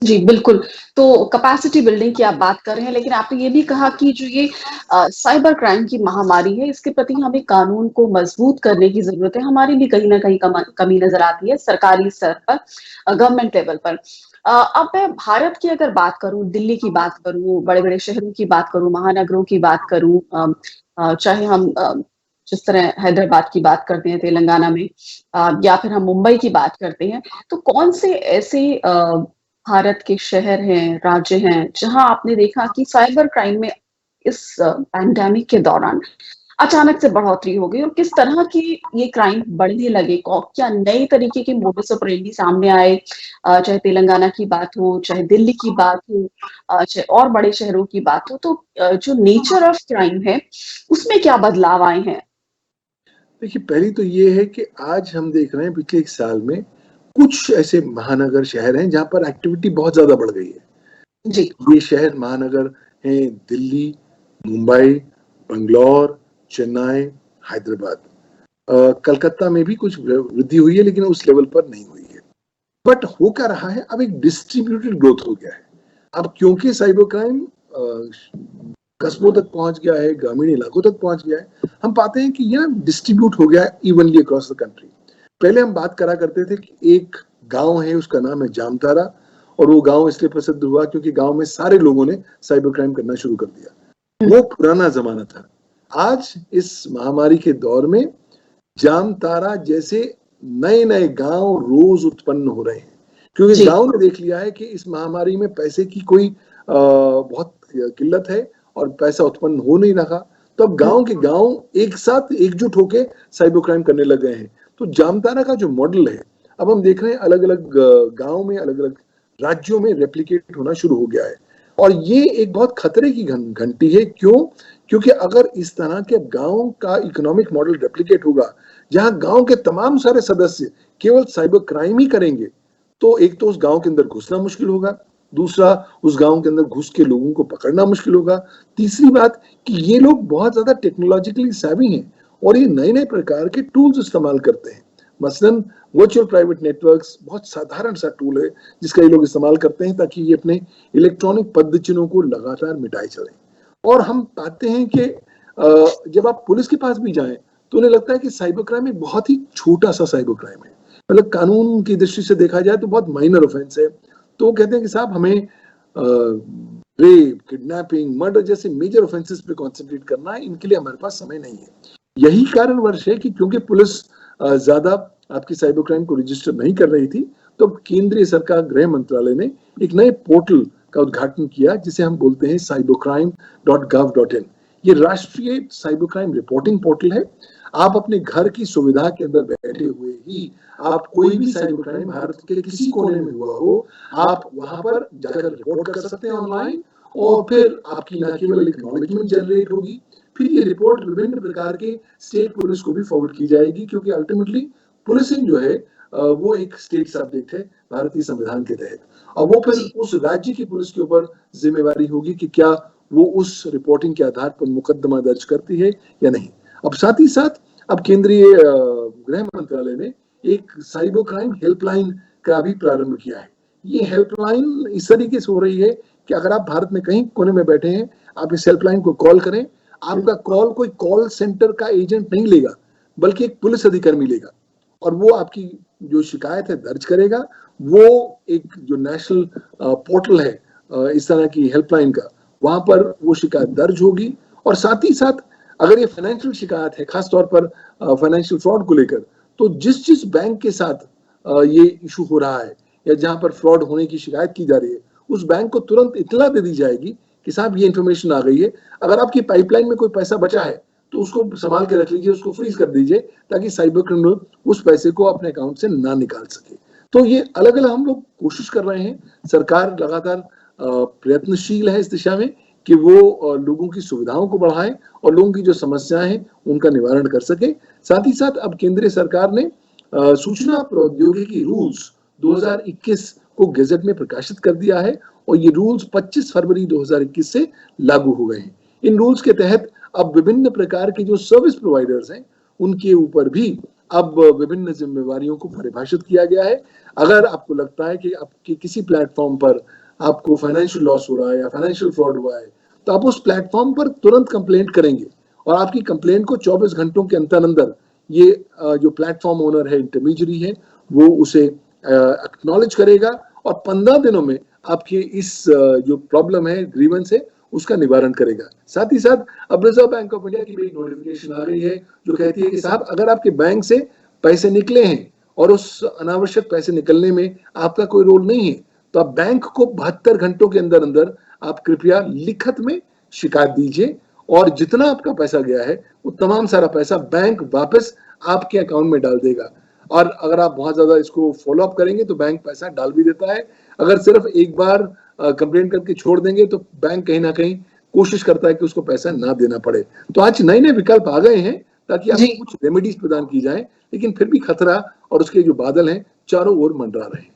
जी, बिल्कुल। तो capacity building की आप बात कर रहे हैं, लेकिन आपने ये भी कहा कि जो ये साइबर क्राइम की महामारी है, इसके प्रति हमें कानून को मज़बूत करने की ज़रूरत है। हमारी भी कहीं न कहीं कमी नज़र आती है सरकारी स्तर पर, गवर्नमेंट लेवल पर। अब मैं भारत की अगर बात करूँ, दिल्ली की बात करूँ, बड़े-बड़े शहरों की बात करूँ, महानगरों की बात करूँ, चाहे हम जिस तरह हैदराबाद की बात करते हैं तेलंगाना में, या फिर हम मुंबई की बात करते हैं, तो कौन से ऐसे भारत के शहर हैं, राज्य हैं, जहाँ आपने देखा कि साइबर क्राइम में इस पैंडेमिक के दौरान अचानक से बढ़ोतरी हो गई और किस तरह की ये क्राइम बढ़ने लगे? क्या नए तरीके के मोडस ऑपरेंडी सामने आए? चाहे तेलंगाना की बात हो, चाहे दिल्ली की बात हो, चाहे और बड़े शहरों की बात हो, तो जो नेचर ऑफ क्राइम है, उसमें क्या बदलाव आए हैं? देखिए, पहली तो ये है कि आज हम देख रहे हैं पिछले 1 साल में कुछ ऐसे महानगर शहर हैं जहाँ पर एक्टिविटी बहुत ज़्यादा बढ़ गई है। जी, ये शहर महानगर हैं दिल्ली, मुंबई, बंगलौर, चेन्नई, हैदराबाद। कलकत्ता में भी कुछ वृद्धि हुई है लेकिन उस लेवल पर नहीं हुई है। बट हो क्या रहा है, अब एक डिस्ट्रीब्यूटेड ग्रोथ हो गया है। अब क्योंकि साइबर क्राइम कस्बों तक पहुंच गया है, ग्रामीण इलाकों तक पहुंच गया है, हम पाते हैं कि यह डिस्ट्रीब्यूट हो गया है इवनली अक्रॉस द कंट्री। पहले हम बात करा करते थे कि एक गांव है, उसका नाम है जामतारा, और वो गांव इसलिए प्रसिद्ध हुआ क्योंकि गांव में सारे लोगों ने साइबर क्राइम करना शुरू कर दिया। वो पुराना जमाना था। आज इस महामारी के दौर में जामतारा जैसे नए नए गांव रोज उत्पन्न हो रहे हैं, क्योंकि जी, गांव ने देख लिया है कि इस महामारी में पैसे की कोई बहुत किल्लत है और पैसा उत्पन्न हो नहीं रहा। तो अब गांव के गांव एक साथ एकजुट होके साइबर क्राइम करने लग गए हैं। तो जामतारा का जो मॉडल है, अब हम देख रहे हैं अलग अलग गांव में, अलग अलग राज्यों में रेप्लिकेट होना शुरू हो गया है। और ये एक बहुत खतरे की घंटी है। क्यों? क्योंकि अगर इस तरह के गांव का इकोनॉमिक मॉडल रेप्लिकेट होगा, जहां गांव के तमाम सारे सदस्य केवल साइबर क्राइम ही करेंगे, तो एक तो उस गांव के अंदर घुसना मुश्किल होगा, दूसरा उस गांव के अंदर घुस के लोगों को पकड़ना मुश्किल होगा, तीसरी बात कि ये लोग बहुत ज्यादा टेक्नोलॉजिकली savvy हैं और ये नए नए प्रकार के टूल्स इस्तेमाल करते हैं। मसलन वर्चुअल प्राइवेट नेटवर्क्स बहुत साधारण सा टूल है जिसका ये लोग इस्तेमाल करते हैं ताकि ये अपने इलेक्ट्रॉनिक पद्धतियों को लगातार मिटाए चलें। और हम पाते हैं कि जब आप पुलिस के पास भी जाएं तो उन्हें लगता है कि साइबर क्राइम एक बहुत ही छोटा सा साइबर क्राइम है, मतलब कानून की दृष्टि से देखा जाए तो बहुत माइनर ऑफेंस है। तो वो कहते हैं कि साहब हमें रेप, किडनैपिंग, मर्डर जैसे मेजर ऑफेंसेस पे कॉन्सेंट्रेट करना है, इनके लिए हमारे पास समय नहीं है। यही कारणवश है कि क्योंकि पुलिस ज्यादा आपकी साइबर क्राइम को रजिस्टर नहीं कर रही थी, तो केंद्रीय सरकार गृह मंत्रालय ने एक नए पोर्टल का उद्घाटन किया जिसे हम बोलते हैं cybercrime.gov.in। ये राष्ट्रीय साइबर क्राइम रिपोर्टिंग पोर्टल है। आप अपने घर की सुविधा के अंदर बैठे हुए ही आप कोई भी साइबर क्राइम भारत के किसी कोने में हुआ हो, आप वहां पर जाकर रिपोर्ट कर सकते हैं ऑनलाइन, और फिर आपकी न केवल एक्नॉलेजमेंट जनरेट होगी, फिर ये रिपोर्ट विभिन्न प्रकार के स्टेट पुलिस को भी फॉरवर्ड की जाएगी, क्योंकि अल्टीमेटली पुलिसिंग जो है वो एक स्टेट सब्जेक्ट है भारतीय संविधान के तहत। और वो फिर उस राज्य की पुलिस के ऊपर जिम्मेवारी होगी कि क्या वो उस रिपोर्टिंग के आधार पर मुकदमा दर्ज करती है या नहीं। अब साथ ही साथ अब केंद्रीय गृह मंत्रालय ने एक साइबर क्राइम हेल्पलाइन का भी प्रारंभ किया है। ये हेल्पलाइन इस तरीके से हो रही है कि अगर आप भारत में कहीं कोने में बैठे हैं, आप इस हेल्पलाइन को कॉल करें। आपका कॉल कोई कॉल सेंटर का एजेंट नहीं लेगा, बल्कि एक पुलिस अधिकारी लेगा, और वो आपकी जो शिकायत है दर्ज करेगा। वो एक जो नेशनल पोर्टल है इस तरह की हेल्पलाइन का, वहां पर वो शिकायत दर्ज होगी। और साथ ही साथ अगर ये फाइनेंशियल शिकायत है, खासतौर पर फाइनेंशियल फ्रॉड को लेकर, तो जिस जिस बैंक के साथ ये इशू हो रहा है या जहां पर फ्रॉड होने की शिकायत की जा रही है, उस बैंक को तुरंत इतला दे दी जाएगी कि साहब ये इन्फॉर्मेशन आ गई है, अगर आपकी पाइपलाइन में कोई पैसा बचा है तो उसको संभाल के रख लीजिए, उसको फ्रीज कर दीजिए, ताकि साइबर क्रिमिनल उस पैसे को अपने अकाउंट से ना निकाल सके। तो ये अलग अलग हम लोग कोशिश कर रहे हैं। सरकार लगातार प्रयत्नशील है इस दिशा में कि वो लोगों की सुविधाओं को बढ़ाए और लोगों की जो समस्याएं हैं उनका निवारण कर सके। साथ ही साथ अब केंद्रीय सरकार ने सूचना प्रौद्योगिकी रूल्स 2021 को गजट में प्रकाशित कर दिया है, और ये रूल्स 25 फरवरी 2021 से लागू हो गए हैं। इन रूल्स के तहत अब विभिन्न प्रकार के जो सर्विस प्रोवाइडर्स हैं उनके ऊपर भी अब विभिन्न ज़िम्मेवारियों को परिभाषित किया गया है। अगर आपको लगता है कि आपके किसी प्लेटफ़ॉर्म पर आपको फाइनेंशियल लॉस हो रहा है या फाइनेंशियल फ्रॉड हुआ है, तो आप उस प्लेटफ़ॉर्म पर तुरंत कंप्लेंट करेंगे और आपकी कंप्लेंट को 24 घंटों के अंदर-अंदर ये जो प्लेटफ़ॉर्म ओनर है, इंटरमीडियरी है, वो उसे एक्नॉलेज करेगा और 15 दिनों में आपकी इस जो प्रॉब्लम है, ग्रीवेंस है, उसका निवारण करेगा। साथ ही साथ अब रिज़र्व बैंक ऑफ इंडिया की भी एक नोटिफ़िकेशन आ गई है, जो कहती है कि साहब अगर आपके बैंक से पैसे निकले हैं और उस अनावश्यक पैसे निकलने में आपका कोई रोल नहीं है, तो आप बैंक को 72 घंटों के अंदर-अंदर आप कृपया लिखत में शिकायत दीजिए और जितना आपका पैसा गया है, वो तमाम सारा पैसा बैंक वापस आपके अकाउंट में डाल देगा। और अगर आप बहुत ज़्यादा इसको फ़ॉलो अप करेंगे तो बैंक पैसा डाल भी देता है। अगर सिर्फ़ एक बार कंप्लेंट करके छोड़ देंगे तो बैंक कहीं न कहीं कोशिश करता है कि उसको पैसा ना देना पड़े। तो आज नए-नए विकल्प आ गए हैं ताकि जी। आपको कुछ रेमेडीज़ प्रदान की जाएँ, लेकिन फिर भी खतरा और उसके जो बादल हैं, चारों ओर मंडरा रहे हैं।